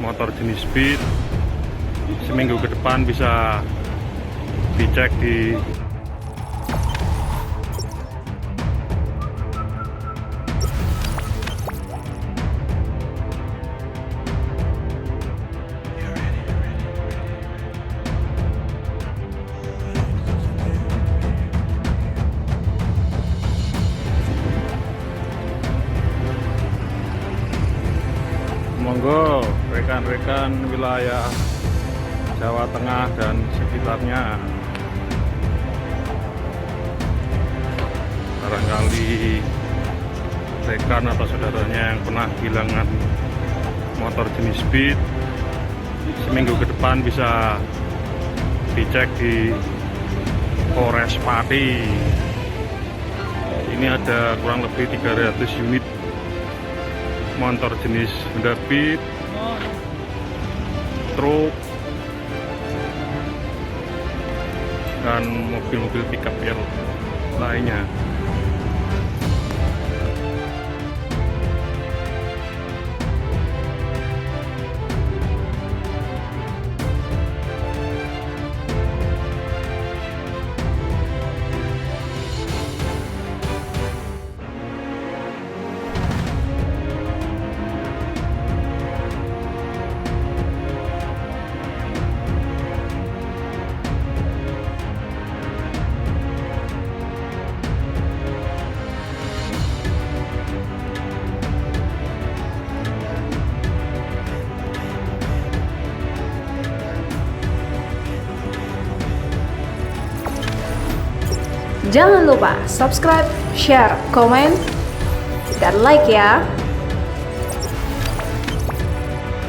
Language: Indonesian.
motor jenis Speed. Seminggu ke depan bisa dicek di monggo rekan-rekan wilayah Jawa Tengah dan sekitarnya, barangkali rekan atau saudaranya yang pernah kehilangan motor jenis Speed, seminggu ke depan bisa dicek di Polres Pati. Ini ada kurang lebih 300 unit motor jenis Honda Beat, truk, dan mobil-mobil pickup yang lainnya. Jangan lupa subscribe, share, komen, dan like ya.